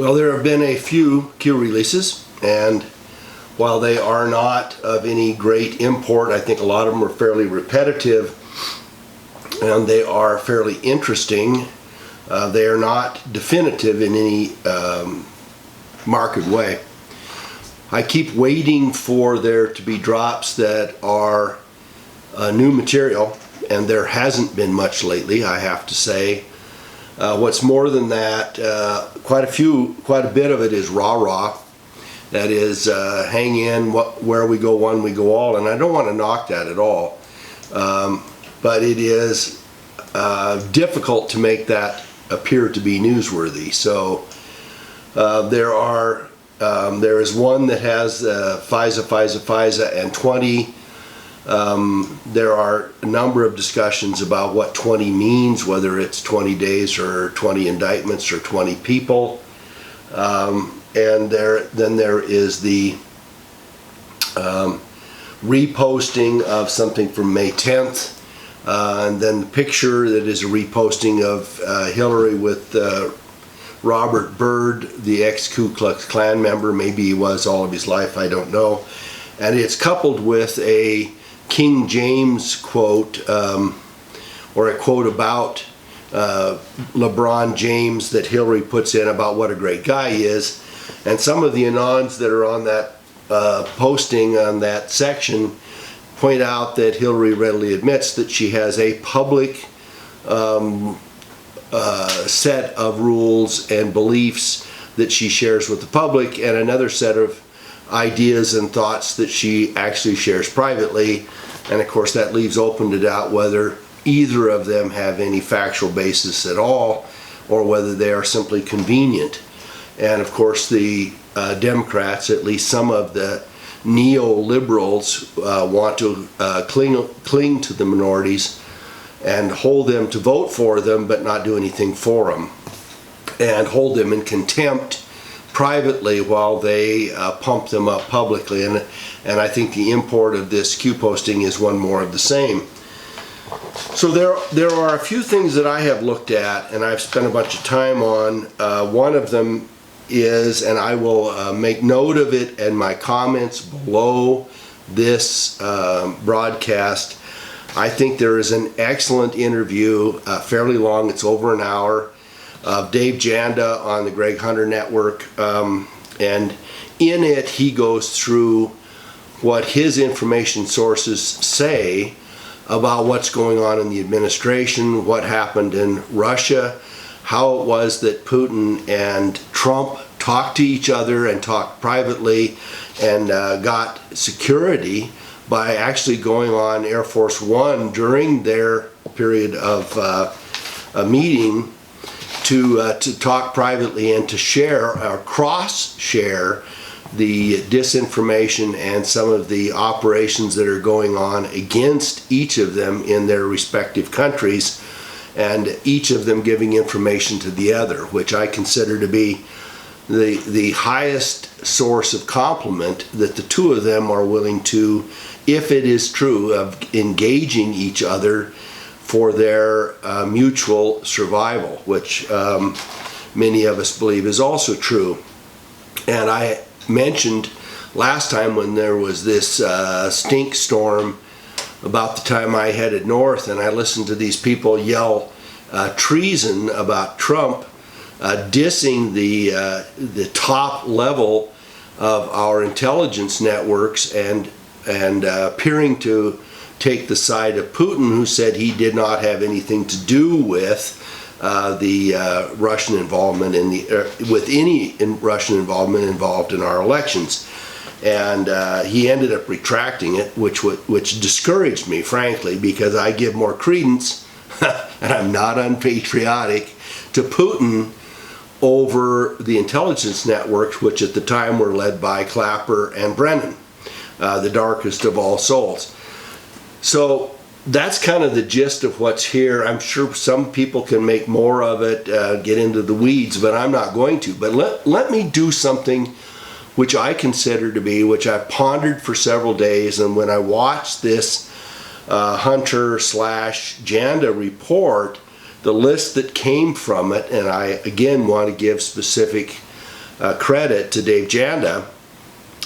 Well, there have been a few QUEW releases, and while they are not of any great import, I think a lot of them are fairly repetitive and they are fairly interesting. They are not definitive in any marked way. I keep waiting for there to be drops that are new material, and there hasn't been much lately, I have to say. What's more than that, quite a bit of it is rah-rah. That is, hang in, where we go one, we go all, and I don't want to knock that at all. But it is difficult to make that appear to be newsworthy. So there is one that has FISA, and 20. There are a number of discussions about what 20 means, whether it's 20 days or 20 indictments or 20 people. And then there is the reposting of something from May 10th, and then the picture that is a reposting of Hillary with Robert Byrd, the ex-Ku Klux Klan member. Maybe he was all of his life, I don't know. And it's coupled with a King James quote, or a quote about LeBron James that Hillary puts in about what a great guy he is. And some of the anons that are on that posting on that section point out that Hillary readily admits that she has a public set of rules and beliefs that she shares with the public, and another set of ideas and thoughts that she actually shares privately. And of course that leaves open to doubt whether either of them have any factual basis at all, or whether they are simply convenient. And of course the Democrats, at least some of the neoliberals, want to cling to the minorities and hold them to vote for them but not do anything for them, and hold them in contempt privately while they pump them up publicly. And I think the import of this QUEW posting is one more of the same. So there are a few things that I have looked at and I've spent a bunch of time on. One of them is, and I will make note of it in my comments below this broadcast, I think there is an excellent interview, fairly long, it's over an hour, of Dave Janda on the Greg Hunter Network, and in it he goes through what his information sources say about what's going on in the administration, what happened in Russia, how it was that Putin and Trump talked to each other and talked privately and got security by actually going on Air Force One during their period of a meeting to talk privately and to share or cross-share the disinformation and some of the operations that are going on against each of them in their respective countries, and each of them giving information to the other, which I consider to be the highest source of compliment that the two of them are willing to, if it is true, of engaging each other for their mutual survival, which many of us believe is also true. And I mentioned last time when there was this stink storm about the time I headed north, and I listened to these people yell treason about Trump, dissing the top level of our intelligence networks and appearing to take the side of Putin, who said he did not have anything to do with the Russian involvement with any Russian involvement involved in our elections. And he ended up retracting it, which discouraged me, frankly, because I give more credence, and I'm not unpatriotic, to Putin over the intelligence networks, which at the time were led by Clapper and Brennan, the darkest of all souls. So that's kind of the gist of what's here. I'm sure some people can make more of it, get into the weeds, but I'm not going to. But let me do something which I consider to be, which I've pondered for several days, and when I watched this Hunter/Janda report, the list that came from it, and I again want to give specific credit to Dave Janda,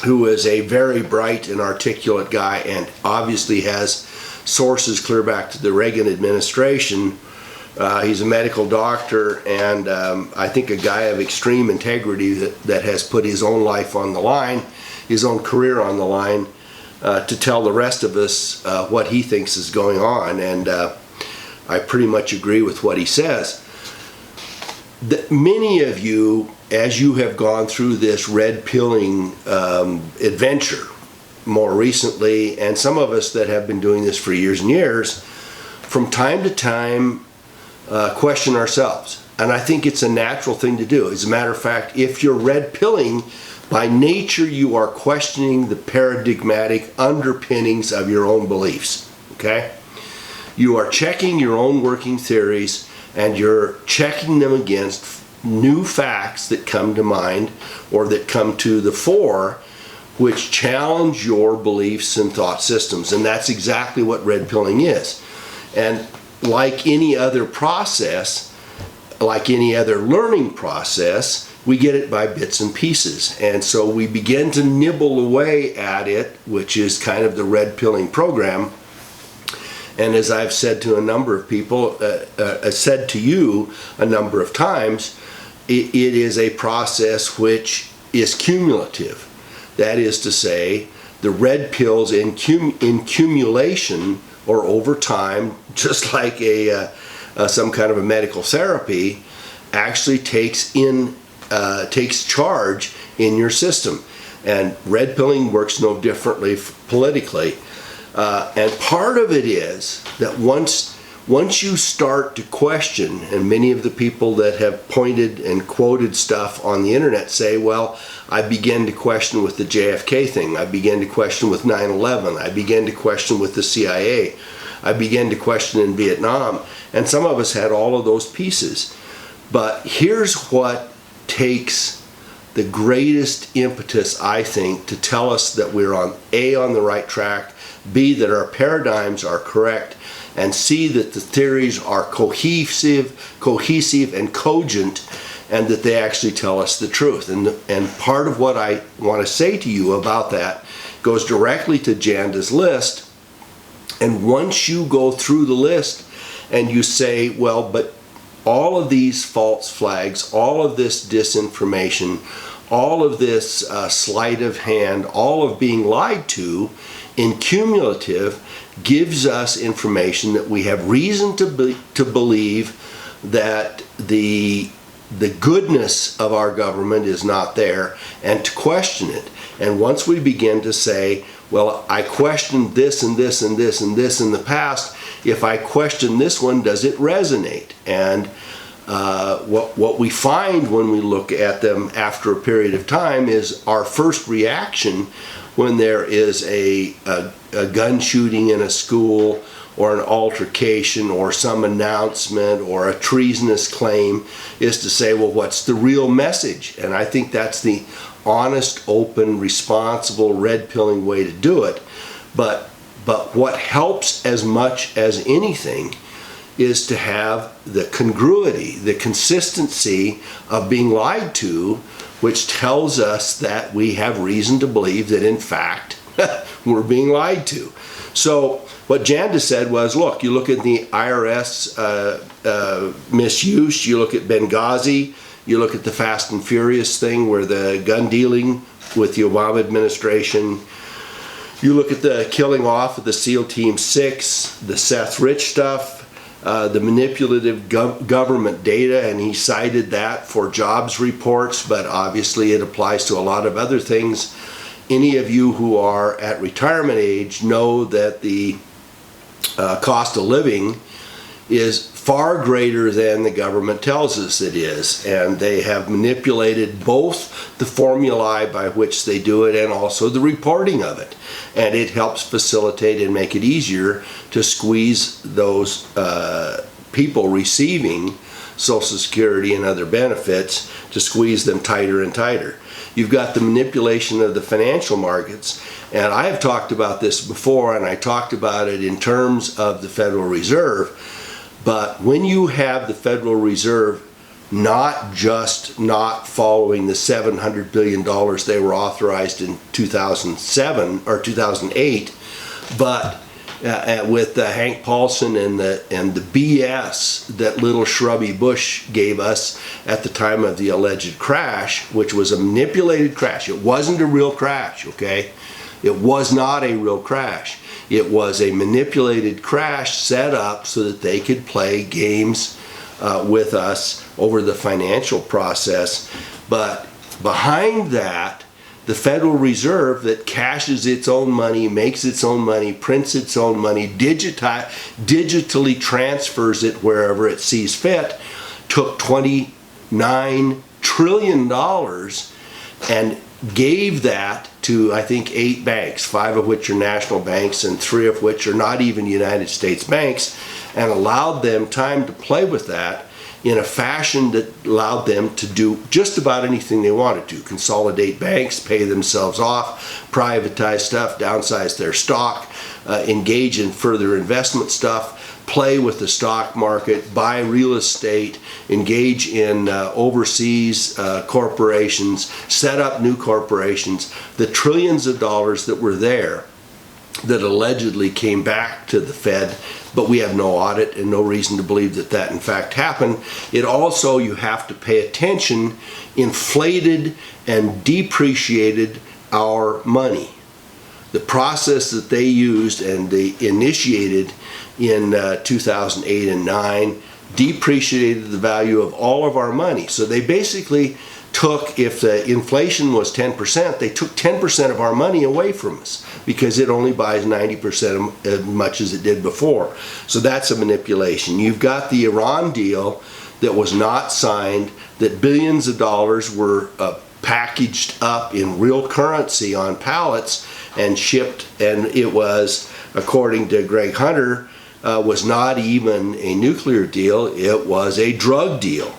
who is a very bright and articulate guy and obviously has sources clear back to the Reagan administration. He's a medical doctor and I think a guy of extreme integrity that has put his own life on the line, his own career on the line, to tell the rest of us what he thinks is going on. And I pretty much agree with what he says. Many of you, as you have gone through this red pilling adventure more recently, and some of us that have been doing this for years and years, from time to time question ourselves. And I think it's a natural thing to do. As a matter of fact, if you're red pilling, by nature you are questioning the paradigmatic underpinnings of your own beliefs. Okay? You are checking your own working theories and you're checking them against new facts that come to mind or that come to the fore, which challenge your beliefs and thought systems. And that's exactly what red pilling is. And like any other process, like any other learning process, we get it by bits and pieces. And so we begin to nibble away at it, which is kind of the red pilling program. And as I've said to a number of people, said to you a number of times, it is a process which is cumulative. That is to say, the red pills in cumulation or over time, just like some kind of a medical therapy, actually takes charge in your system. And red pilling works no differently politically. And part of it is that once you start to question, and many of the people that have pointed and quoted stuff on the internet say, well, I began to question with the JFK thing, I began to question with 9/11, I began to question with the CIA, I began to question in Vietnam, and some of us had all of those pieces. But here's what takes the greatest impetus, I think, to tell us that we're on the right track, B, that our paradigms are correct, and C, that the theories are cohesive and cogent, and that they actually tell us the truth. And part of what I want to say to you about that goes directly to Janda's list. And once you go through the list and you say, well, but all of these false flags, all of this disinformation, all of this sleight of hand, all of being lied to in cumulative gives us information that we have reason to believe that the goodness of our government is not there, and to question it. And once we begin to say, well, I questioned this and this and this and this in the past, if I question this one, does it resonate? And what we find when we look at them after a period of time is our first reaction when there is a gun shooting in a school or an altercation or some announcement or a treasonous claim is to say, well, what's the real message? And I think that's the honest, open, responsible, red-pilling way to do it. But what helps as much as anything is to have the congruity, the consistency of being lied to, which tells us that we have reason to believe that in fact we're being lied to. So what Janda said was, look, you look at the IRS misuse, you look at Benghazi, you look at the Fast and Furious thing where the gun dealing with the Obama administration, you look at the killing off of the SEAL Team 6, the Seth Rich stuff, the manipulative government data, and he cited that for jobs reports, but obviously it applies to a lot of other things. Any of you who are at retirement age know that the cost of living is far greater than the government tells us it is, and they have manipulated both the formulae by which they do it and also the reporting of it, and it helps facilitate and make it easier to squeeze those people receiving Social Security and other benefits, to squeeze them tighter and tighter. You've got the manipulation of the financial markets, and I have talked about this before, and I talked about it in terms of the Federal Reserve. But when you have the Federal Reserve not just not following the $700 billion they were authorized in 2007 or 2008, but with Hank Paulson and the BS that little shrubby Bush gave us at the time of the alleged crash, which was a manipulated crash. It wasn't a real crash, okay? It was not a real crash. It was a manipulated crash set up so that they could play games with us over the financial process. But behind that, the Federal Reserve that cashes its own money, makes its own money, prints its own money, digitally transfers it wherever it sees fit, took $29 trillion and gave that to, I think, 8 banks, 5 of which are national banks and 3 of which are not even United States banks, and allowed them time to play with that in a fashion that allowed them to do just about anything they wanted to. Consolidate banks, pay themselves off, privatize stuff, downsize their stock, engage in further investment stuff, play with the stock market, buy real estate, engage in overseas corporations, set up new corporations. The trillions of dollars that were there that allegedly came back to the Fed, but we have no audit and no reason to believe that that in fact happened. It also, you have to pay attention, inflated and depreciated our money. The process that they used and they initiated in 2008 and 9 depreciated the value of all of our money. So they basically took, if the inflation was 10%, they took 10% of our money away from us because it only buys 90% as much as it did before. So that's a manipulation. You've got the Iran deal that was not signed, that billions of dollars were packaged up in real currency on pallets and shipped, and it was, according to Greg Hunter, was not even a nuclear deal, it was a drug deal.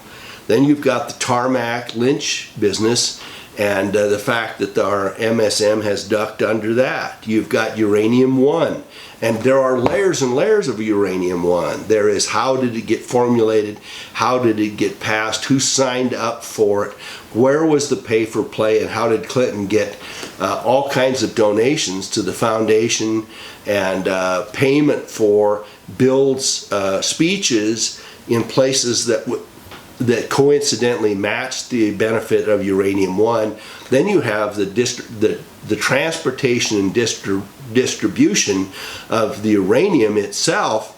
Then you've got the tarmac lynch business and the fact that our MSM has ducked under that. You've got uranium-1, and there are layers and layers of uranium-1. There is, how did it get formulated? How did it get passed? Who signed up for it? Where was the pay for play? And how did Clinton get all kinds of donations to the foundation and payment for Bill's speeches in places that coincidentally matched the benefit of uranium-1? Then you have the transportation and distribution of the uranium itself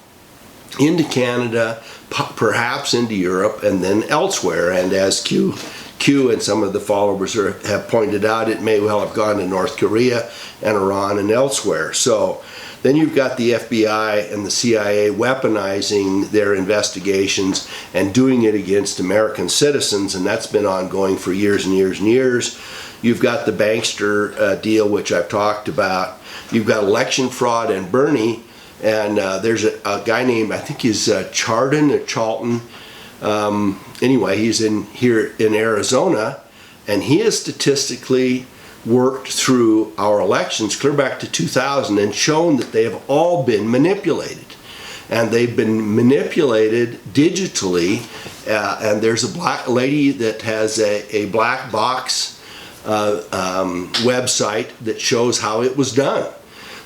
into Canada, perhaps into Europe, and then elsewhere. And as QUEW and some of the followers have pointed out, it may well have gone to North Korea and Iran and elsewhere. So then you've got the FBI and the CIA weaponizing their investigations and doing it against American citizens, and that's been ongoing for years and years and years. You've got the bankster deal, which I've talked about. You've got election fraud and Bernie, and there's a guy named, I think he's Chardon or Charlton. Anyway, he's here in Arizona, and he is statistically worked through our elections clear back to 2000 and shown that they have all been manipulated. And they've been manipulated digitally, and there's a black lady that has a black box website that shows how it was done.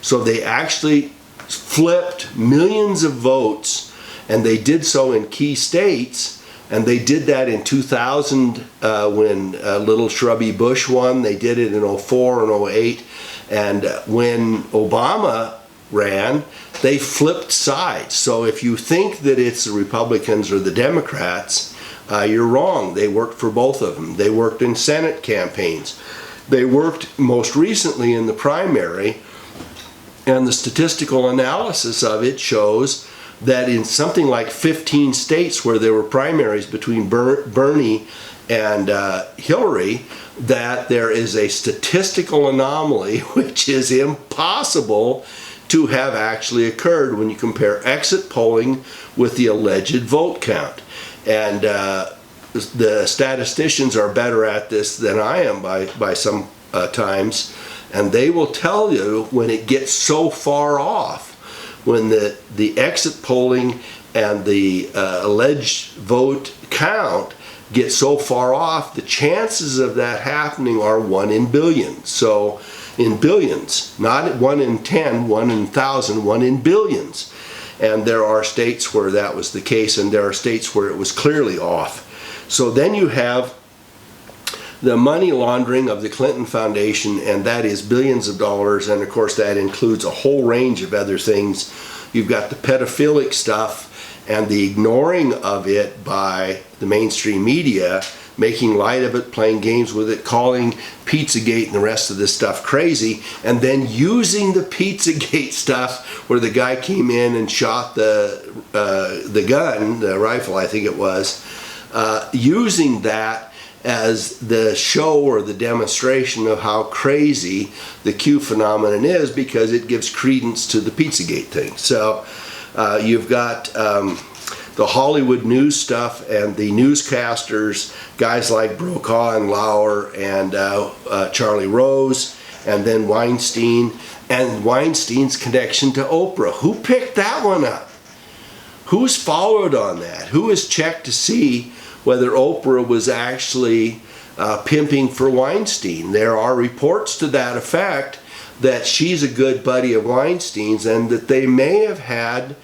So they actually flipped millions of votes, and they did so in key states. And they did that in 2000 when little shrubby Bush won. They did it in 04 and 08. And when Obama ran, they flipped sides. So if you think that it's the Republicans or the Democrats, you're wrong. They worked for both of them. They worked in Senate campaigns. They worked most recently in the primary. And the statistical analysis of it shows that in something like 15 states where there were primaries between Bernie and Hillary, that there is a statistical anomaly which is impossible to have actually occurred when you compare exit polling with the alleged vote count. And the statisticians are better at this than I am by some times, and they will tell you when it gets so far off, when the exit polling and the alleged vote count get so far off, the chances of that happening are 1 in billions. So in billions, not 1 in 10, 1 in 1,000, 1 in billions. And there are states where that was the case, and there are states where it was clearly off. So then you have the money laundering of the Clinton Foundation, and that is billions of dollars, and of course that includes a whole range of other things. You've got the pedophilic stuff and the ignoring of it by the mainstream media, making light of it, playing games with it, calling Pizzagate and the rest of this stuff crazy, and then using the Pizzagate stuff where the guy came in and shot the gun, the rifle I think it was, using that as the show or the demonstration of how crazy the QUEW phenomenon is, because it gives credence to the Pizzagate thing. So you've got the Hollywood news stuff and the newscasters, guys like Brokaw and Lauer and Charlie Rose, and then Weinstein, and Weinstein's connection to Oprah. Who picked that one up? Who's followed on that? Who has checked to see whether Oprah was actually pimping for Weinstein? There are reports to that effect, that she's a good buddy of Weinstein's, and that they may have had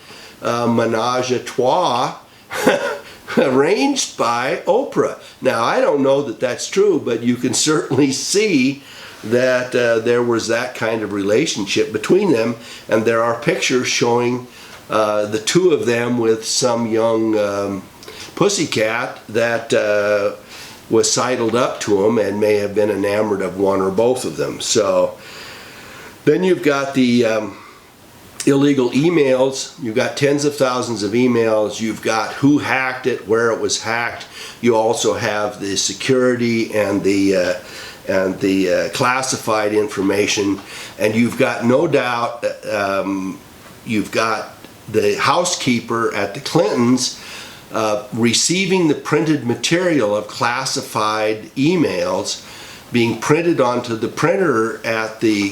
menage a trois arranged by Oprah. Now, I don't know that that's true, but you can certainly see that there was that kind of relationship between them, and there are pictures showing the two of them with some young pussycat that was sidled up to him and may have been enamored of one or both of them. So then you've got the illegal emails. You've got tens of thousands of emails. You've got who hacked it, where it was hacked. You also have the security and the classified information, and you've got no doubt you've got the housekeeper at the Clintons receiving the printed material of classified emails being printed onto the printer at the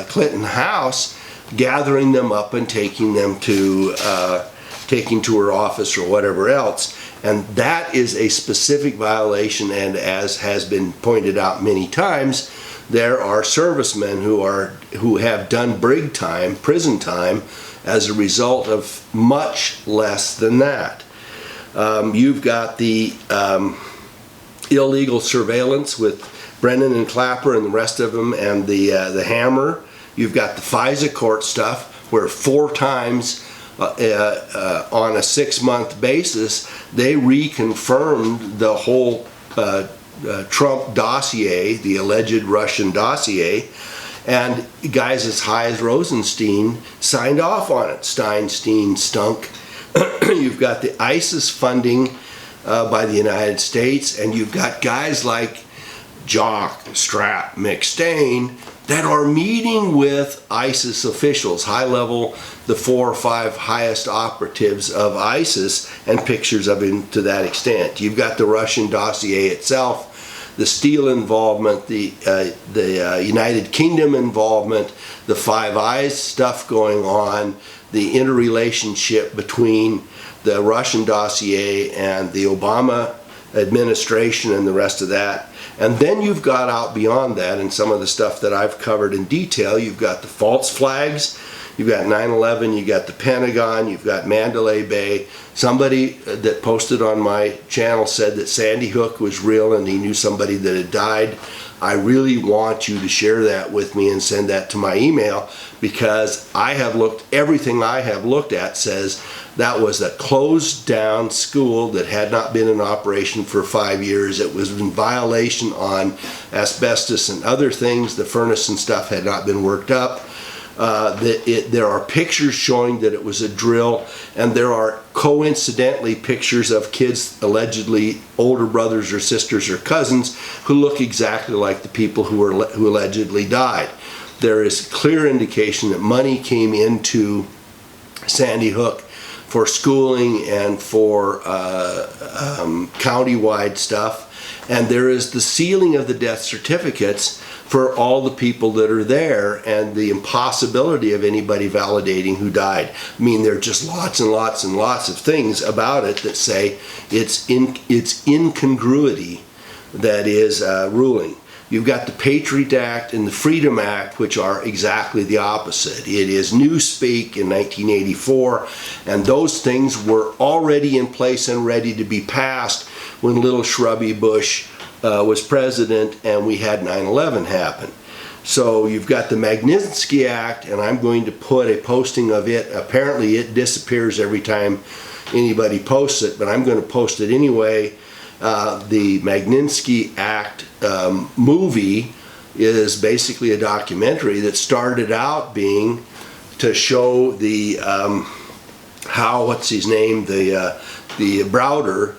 Clinton house, gathering them up and taking to her office or whatever else. And that is a specific violation, and as has been pointed out many times, there are servicemen who have done brig time, prison time, as a result of much less than that. You've got the illegal surveillance with Brennan and Clapper and the rest of them, and the hammer. You've got the FISA court stuff, where 4 times on a 6-month basis they reconfirmed the whole Trump dossier, the alleged Russian dossier, and guys as high as Rosenstein signed off on it. Stein, Stunk. You've got the ISIS funding by the United States, and you've got guys like Jock, Strap, McStain that are meeting with ISIS officials, high level, the 4 or 5 highest operatives of ISIS, and pictures of him to that extent. You've got the Russian dossier itself, the Steele involvement, the United Kingdom involvement, the Five Eyes stuff going on, the interrelationship between the Russian dossier and the Obama administration and the rest of that. And then you've got out beyond that, and some of the stuff that I've covered in detail, you've got the false flags, you've got 9/11, you've got the Pentagon, you've got Mandalay Bay. Somebody that posted on my channel said that Sandy Hook was real and he knew somebody that had died. I really want you to share that with me and send that to my email, because everything I have looked at says that was a closed down school that had not been in operation for 5 years. It was in violation on asbestos and other things. The furnace and stuff had not been worked up. There are pictures showing that it was a drill, and there are coincidentally pictures of kids, allegedly older brothers or sisters or cousins, who look exactly like the people who allegedly died. There is clear indication that money came into Sandy Hook for schooling and for countywide stuff, and there is the sealing of the death certificates for all the people that are there, and the impossibility of anybody validating who died. I mean, there are just lots and lots and lots of things about it that say it's incongruity that is ruling. You've got the Patriot Act and the Freedom Act, which are exactly the opposite. It is newspeak in 1984, and those things were already in place and ready to be passed when little shrubby Bush was president and we had 9/11 happen. So you've got the Magnitsky Act, and I'm going to put a posting of it. Apparently it disappears every time anybody posts it, but I'm going to post it anyway. The Magnitsky Act movie is basically a documentary that started out being to show the how, what's his name, the Browder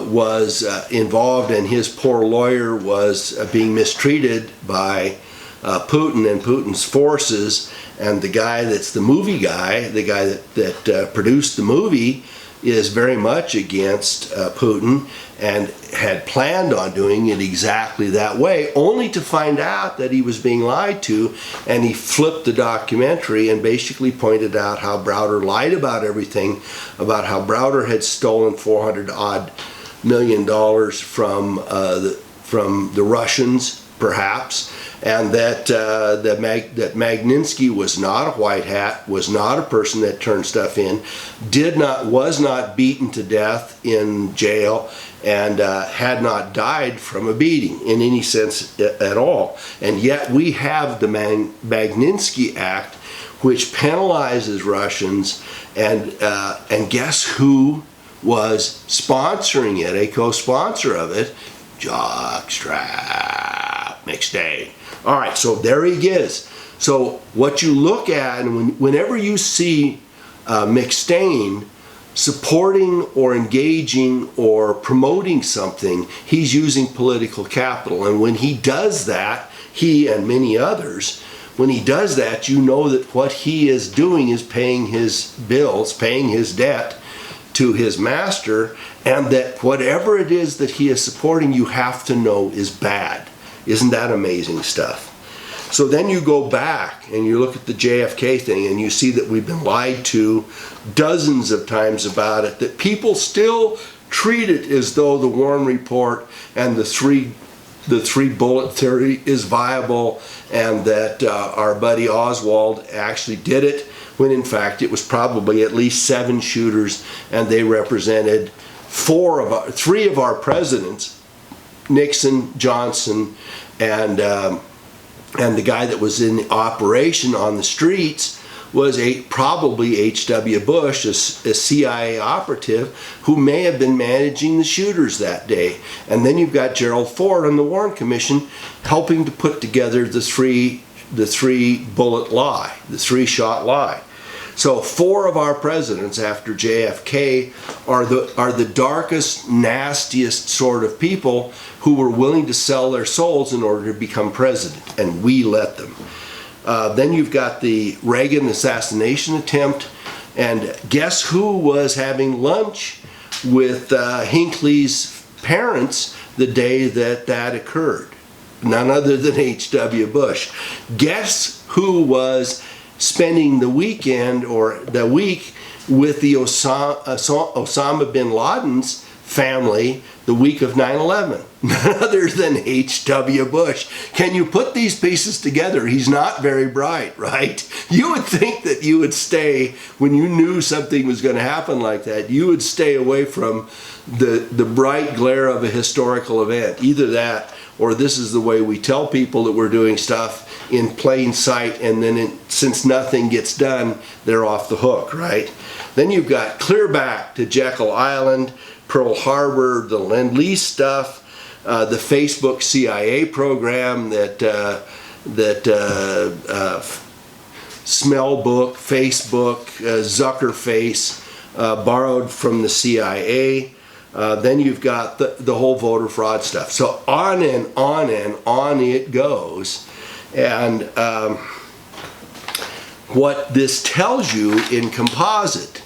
was involved, and his poor lawyer was being mistreated by Putin and Putin's forces, and the guy that's the movie guy, the guy that produced the movie, is very much against Putin and had planned on doing it exactly that way, only to find out that he was being lied to, and he flipped the documentary and basically pointed out how Browder lied about everything, about how Browder had stolen $400-odd million from the Russians, perhaps, and that that Magnitsky was not a white hat, was not a person that turned stuff in, was not beaten to death in jail, and had not died from a beating in any sense at all. And yet we have the Magnitsky Act, which penalizes Russians, and guess who was sponsoring it, a co-sponsor of it? Jockstrap McStain. All right, so there he is. So what you look at, and whenever you see McStain supporting or engaging or promoting something, he's using political capital. And when he does that, he and many others, when he does that, you know that what he is doing is paying his bills, paying his debt to his master, and that whatever it is that he is supporting, you have to know is bad. Isn't that amazing stuff? So then you go back and you look at the JFK thing, and you see that we've been lied to dozens of times about it, that people still treat it as though the Warren Report and the three bullet theory is viable, and that our buddy Oswald actually did it, when in fact it was probably at least 7 shooters, and they represented 3 of our presidents, Nixon, Johnson, and the guy that was in the operation on the streets was probably H.W. Bush, a CIA operative who may have been managing the shooters that day. And then you've got Gerald Ford on the Warren Commission helping to put together the three bullet lie, the 3-shot lie. So 4 of our presidents after JFK are the darkest, nastiest sort of people who were willing to sell their souls in order to become president, and we let them. Then you've got the Reagan assassination attempt, and guess who was having lunch with Hinckley's parents the day that occurred? None other than H.W. Bush. Guess who was spending the weekend or the week with the Osama bin Laden's family the week of 9/11? None other than H.W. Bush. Can you put these pieces together? He's not very bright, right? You would think that you would stay, when you knew something was going to happen like that, you would stay away from the bright glare of a historical event. Either that, or this is the way we tell people that we're doing stuff in plain sight, and then since nothing gets done, they're off the hook, right? Then you've got clear back to Jekyll Island, Pearl Harbor, the Lend-Lease stuff, the Facebook CIA program that Smellbook, Facebook, Zuckerface borrowed from the CIA. Then you've got the whole voter fraud stuff. So on and on and on it goes. And what this tells you in composite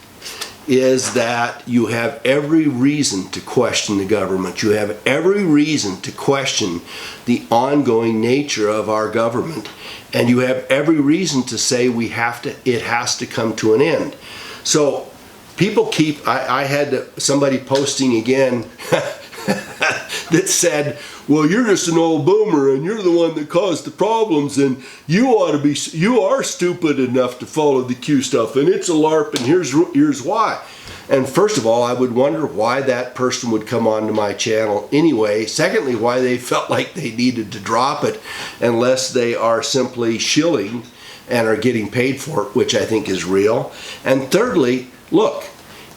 is that you have every reason to question the government. You have every reason to question the ongoing nature of our government. And you have every reason to say it has to come to an end. So people I had somebody posting again that said, well, you're just an old boomer and you're the one that caused the problems, and you are stupid enough to follow the Q stuff, and it's a LARP, and here's why. And first of all, I would wonder why that person would come onto my channel anyway. Secondly, why they felt like they needed to drop it unless they are simply shilling and are getting paid for it, which I think is real. And thirdly, look,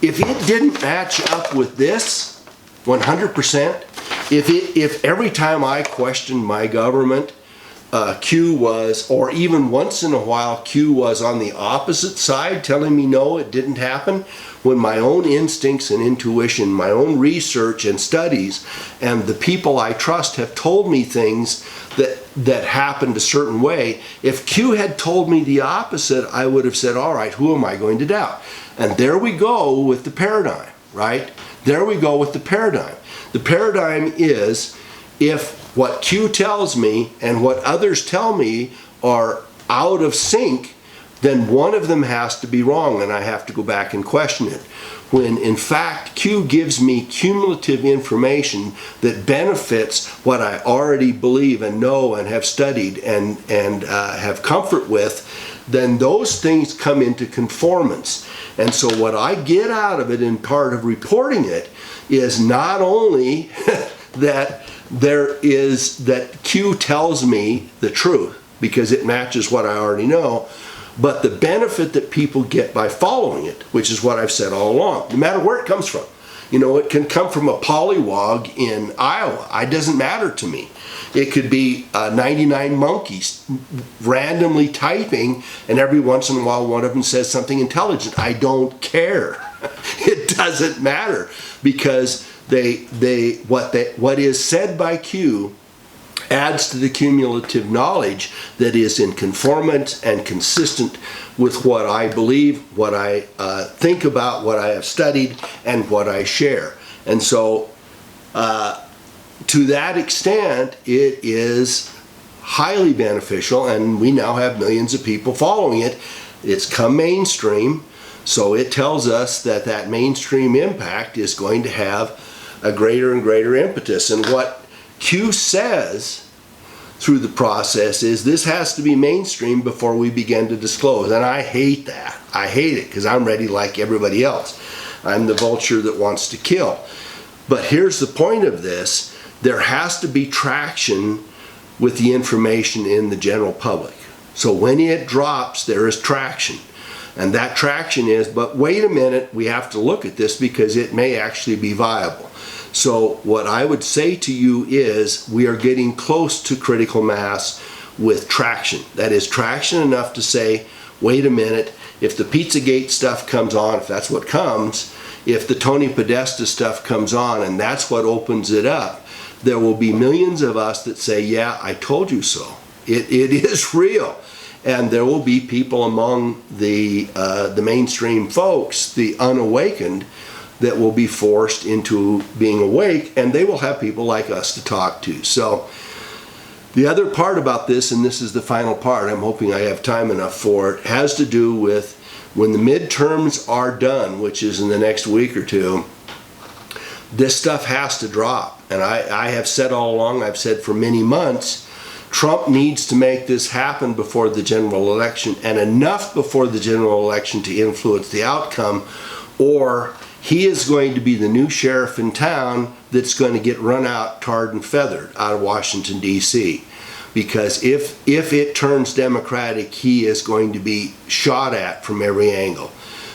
if it didn't match up with this 100%, if every time I questioned my government, Q was, or even once in a while, Q was on the opposite side telling me no, it didn't happen, when my own instincts and intuition, my own research and studies, and the people I trust have told me things that happened a certain way, if Q had told me the opposite, I would have said, all right, who am I going to doubt? And there we go with the paradigm, right? There we go with the paradigm. The paradigm is, if what Q tells me and what others tell me are out of sync, then one of them has to be wrong and I have to go back and question it. When in fact Q gives me cumulative information that benefits what I already believe and know and have studied and have comfort with, then those things come into conformance. And so what I get out of it in part of reporting it is not only that Q tells me the truth because it matches what I already know, but the benefit that people get by following it, which is what I've said all along, no matter where it comes from. You know, it can come from a pollywog in Iowa. It doesn't matter to me. It could be 99 monkeys randomly typing, and every once in a while one of them says something intelligent. I don't care. It doesn't matter, because what is said by Q adds to the cumulative knowledge that is in conformance and consistent with what I believe, what I think about, what I have studied, and what I share. And so to that extent, it is highly beneficial, and we now have millions of people following it. It's come mainstream, so it tells us that that mainstream impact is going to have a greater and greater impetus. And what Q says through the process is this has to be mainstream before we begin to disclose. And I hate that. I hate it because I'm ready like everybody else. I'm the vulture that wants to kill. But here's the point of this. There has to be traction with the information in the general public. So when it drops, there is traction. And that traction is, but wait a minute, we have to look at this because it may actually be viable. So what I would say to you is we are getting close to critical mass with traction. That is traction enough to say, wait a minute, if the Pizzagate stuff comes on, if that's what comes, if the Tony Podesta stuff comes on and that's what opens it up, there will be millions of us that say, yeah, I told you so. It is real. And there will be people among the mainstream folks, the unawakened, that will be forced into being awake, and they will have people like us to talk to. So the other part about this, and this is the final part, I'm hoping I have time enough for it, has to do with when the midterms are done, which is in the next week or two, this stuff has to drop. And I have said all along, I've said for many months, Trump needs to make this happen before the general election, and enough before the general election to influence the outcome, or he is going to be the new sheriff in town that's going to get run out, tarred and feathered out of Washington, D.C. Because if it turns Democratic, he is going to be shot at from every angle.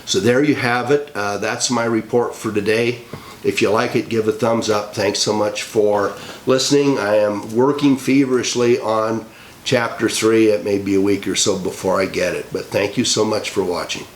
So there you have it. That's my report for today. If you like it, give a thumbs up. Thanks so much for listening. I am working feverishly on Chapter 3. It may be a week or so before I get it. But thank you so much for watching.